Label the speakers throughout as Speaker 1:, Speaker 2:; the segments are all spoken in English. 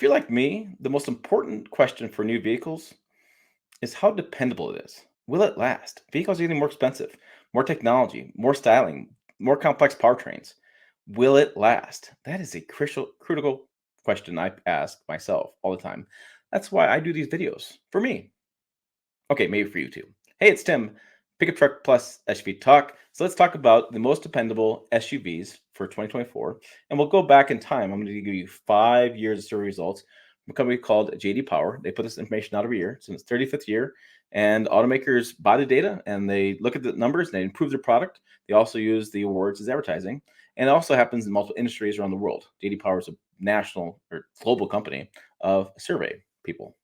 Speaker 1: If you're like me, the most important question for new vehicles is how dependable it is. Will it last? Vehicles are getting more expensive, more technology, more styling, more complex powertrains. Will it last? That is a critical question I ask myself all the time. That's why I do these videos for me. Okay, maybe for you too. Hey, it's Tim, Pickup Truck Plus SUV Talk. So let's talk about the most dependable SUVs for 2024. And we'll go back in time. I'm going to give you 5 years of survey results from a company called JD Power. They put this information out every year. It's in its 35th year. And automakers buy the data and they look at the numbers and they improve their product. They also use the awards as advertising. And it also happens in multiple industries around the world. JD Power is a national or global company of survey people.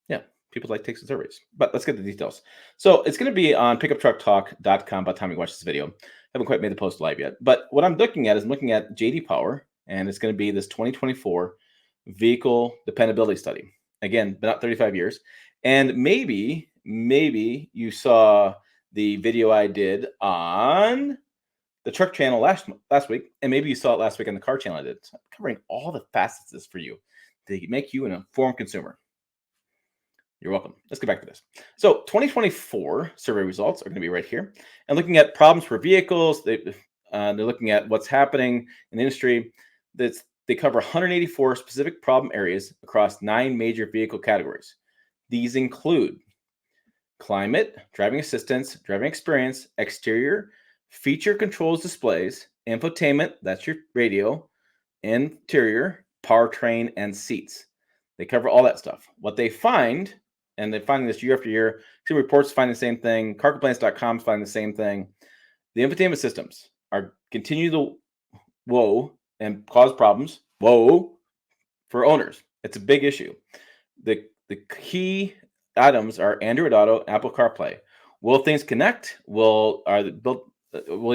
Speaker 1: Yeah, people like takes and surveys. But let's get the details. So it's going to be on pickuptrucktalk.com by the time you watch this video. Haven't quite made the post live yet. But what I'm looking at is I'm looking at JD Power, and it's going to be this 2024 vehicle dependability study. Again, been out 35 years. And maybe you saw the video I did on the truck channel last week, and maybe you saw it last week on the car channel I did. So I'm covering all the facets of this for you to make you an informed consumer. You're welcome. Let's get back to this. So 2024 survey results are going to be right here. And looking at problems for vehicles, they're looking at what's happening in the industry. They cover 184 specific problem areas across 9 major vehicle categories. These include climate, driving assistance, driving experience, exterior, feature controls displays, infotainment, that's your radio, interior, powertrain, and seats. They cover all that stuff. What they find, and they're finding this year after year, consumer reports find the same thing, carcomplaints.com find the same thing. The infotainment systems are continue to woe and cause problems. Whoa, for owners. It's a big issue. The key items are Android Auto, Apple CarPlay. Will things connect? Will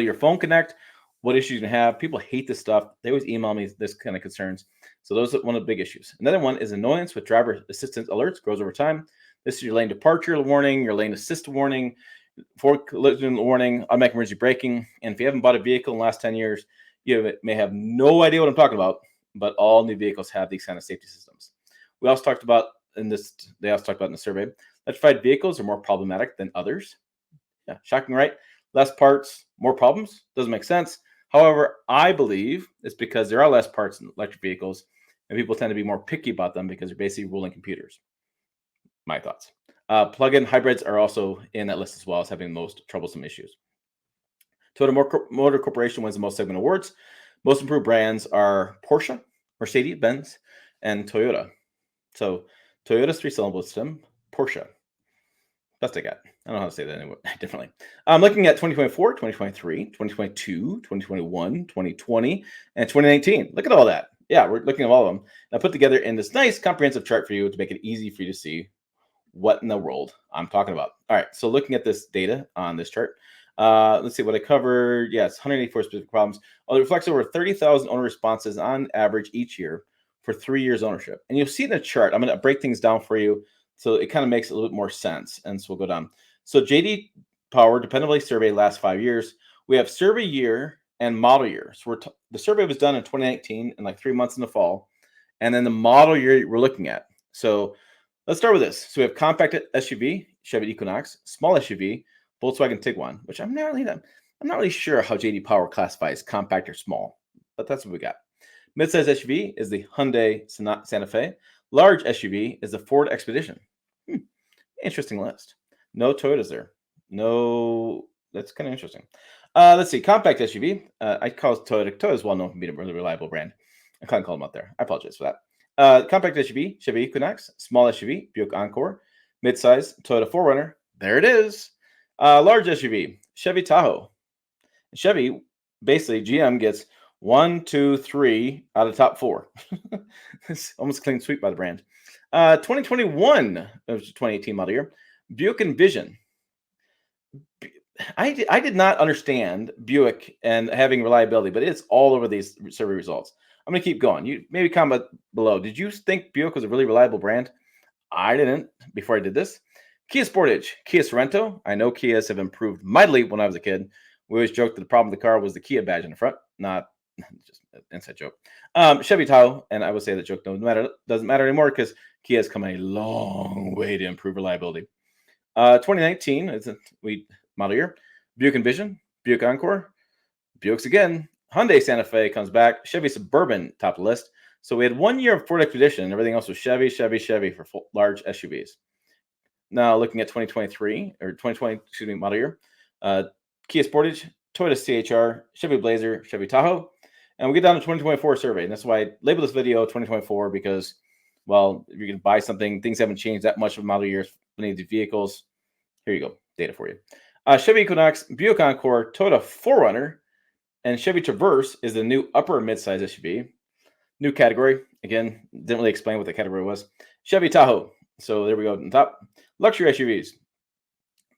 Speaker 1: your phone connect? What issues you can have? People hate this stuff. They always email me this kind of concerns. So those are one of the big issues. Another one is annoyance with driver assistance alerts, grows over time. This is your lane departure warning, your lane assist warning, forward collision warning, automatic emergency braking. And if you haven't bought a vehicle in the last 10 years, you may have no idea what I'm talking about, but all new vehicles have these kind of safety systems. We also talked about in the survey, electrified vehicles are more problematic than others. Yeah, shocking, right? Less parts, more problems. Doesn't make sense. However, I believe it's because there are less parts in electric vehicles, and people tend to be more picky about them because they're basically ruling computers. My thoughts. Plug-in hybrids are also in that list as well as having the most troublesome issues. Toyota Motor Corporation wins the most segment awards. Most improved brands are Porsche, Mercedes-Benz, and Toyota. So Toyota's 3-cylinder system, Porsche. Best I got. I don't know how to say that anyway, differently. I'm looking at 2024, 2023, 2022, 2021, 2020, and 2019. Look at all that. Yeah, we're looking at all of them. And I put together in this nice comprehensive chart for you to make it easy for you to see what in the world I'm talking about. All right, so looking at this data on this chart, let's see what I covered. Yes, 184 specific problems. Oh, it reflects over 30,000 owner responses on average each year for 3 years ownership. And you'll see in the chart, I'm going to break things down for you so it kind of makes a little bit more sense. And so we'll go down. So JD Power Dependability Survey last 5 years. We have survey year and model year. So the survey was done in 2019 in like 3 months in the fall. And then the model year we're looking at. So let's start with this. So we have compact SUV, Chevy Equinox, small SUV, Volkswagen Tiguan, which I'm not really sure how JD Power classifies compact or small, but that's what we got. Midsize SUV is the Hyundai Santa Fe. Large SUV is the Ford Expedition. Interesting list. No Toyotas there. No, that's kind of interesting. Let's see. Compact SUV. I call it Toyota. Toyota is well known for being a really reliable brand. I can't call them out there. I apologize for that. Compact SUV, Chevy Equinox. Small SUV, Buick Encore. Midsize, Toyota 4Runner. There it is. Large SUV, Chevy Tahoe. Chevy, basically, GM gets 1, 2, 3 out of the top 4. It's almost a clean sweep by the brand. 2021, it was 2018 model year. Buick Envision. I did not understand Buick and having reliability, but it's all over these survey results. I'm going to keep going. You maybe comment below. Did you think Buick was a really reliable brand? I didn't before I did this. Kia Sportage, Kia Sorento. I know Kias have improved mightily when I was a kid. We always joked that the problem with the car was the Kia badge in the front, not Just an inside joke. Chevy Tahoe, and I would say that joke doesn't matter anymore because Kia has come a long way to improve reliability. 2019 is a we model year. Buick Envision, Buick Encore, Buicks again. Hyundai Santa Fe comes back. Chevy Suburban top of the list. So we had 1 year of Ford Expedition, and everything else was Chevy, Chevy, Chevy for large SUVs. Now looking at 2023 or 2020, excuse me, model year. Kia Sportage, Toyota CHR, Chevy Blazer, Chevy Tahoe, and we get down to 2024 survey. And that's why I labeled this video 2024 because, well, if you're going to buy something, things haven't changed that much of model years many of the vehicles. Here you go, data for you. Chevy Equinox, Buick Encore, Toyota 4Runner, and Chevy Traverse is the new upper midsize SUV. New category. Again, didn't really explain what the category was. Chevy Tahoe. So there we go on top. Luxury SUVs.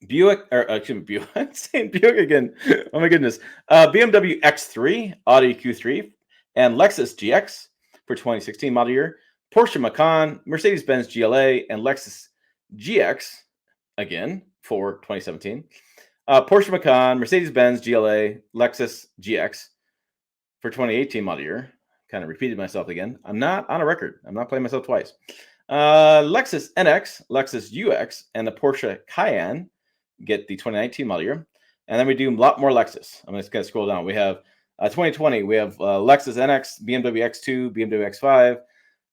Speaker 1: Buick, or excuse me, Buick. I'm saying Buick again. Oh my goodness. BMW X3, Audi Q3, and Lexus GX for 2016 model year. Porsche Macan, Mercedes-Benz GLA, and Lexus GX again for 2017. Porsche Macan, Mercedes-Benz GLA, Lexus GX for 2018 model year. Kind of repeated myself again. I'm not on a record. I'm not playing myself twice. Lexus NX, Lexus UX, and the Porsche Cayenne get the 2019 model year. And then we do a lot more Lexus. I'm just going to scroll down. We have 2020, we have Lexus NX, BMW X2, BMW X5.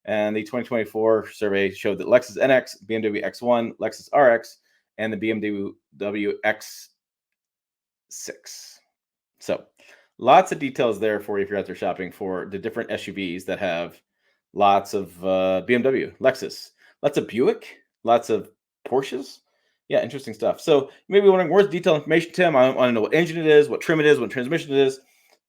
Speaker 1: And the 2024 survey showed that Lexus NX, BMW X1, Lexus RX, and the BMW X6. So lots of details there for you if you're out there shopping for the different SUVs that have lots of BMW, Lexus, lots of Buick, lots of Porsches. Yeah, interesting stuff. So maybe wondering where's detailed information, Tim? I want to know what engine it is, what trim it is, what transmission it is.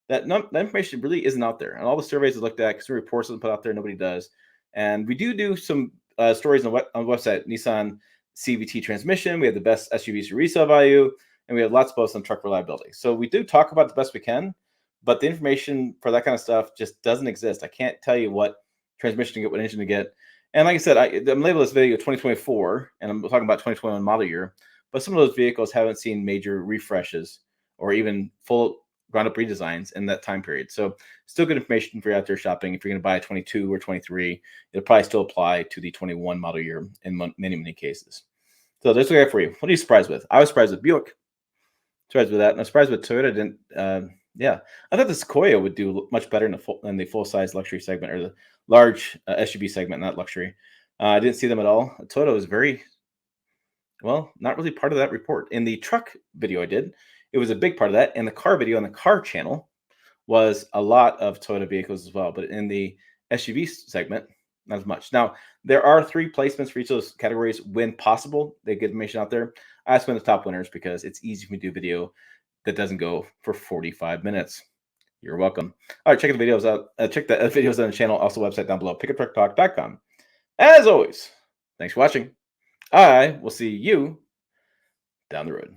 Speaker 1: That information really isn't out there. And all the surveys I looked at, consumer reports have put out there, nobody does. And we do some stories on the website, Nissan CVT transmission. We have the best SUVs for resale value, and we have lots of posts on truck reliability. So we do talk about the best we can, but the information for that kind of stuff just doesn't exist. I can't tell you what transmission to get, what engine to get. And like I said, I'm labeling this video 2024, and I'm talking about 2021 model year, but some of those vehicles haven't seen major refreshes or even full ground-up redesigns in that time period. So still good information for you out there shopping. If you're going to buy a 22 or 23, it'll probably still apply to the 21 model year in many cases. So there's what I got for you. What are you surprised with? I was surprised with Buick. Surprised with that. And I'm surprised with Toyota didn't. Yeah, I thought the Sequoia would do much better in the full-size luxury segment or the large SUV segment, not luxury. I didn't see them at all. Toyota was not really part of that report. In the truck video I did, it was a big part of that. And the car video on the car channel was a lot of Toyota vehicles as well. But in the SUV segment, not as much. Now, there are 3 placements for each of those categories when possible. They get information out there. I ask them the top winners because it's easy for me to do video that doesn't go for 45 minutes. You're welcome. All right, check the videos out. Check the videos on the channel, also website down below, pickuptrucktalk.com. As always, thanks for watching. I will see you down the road.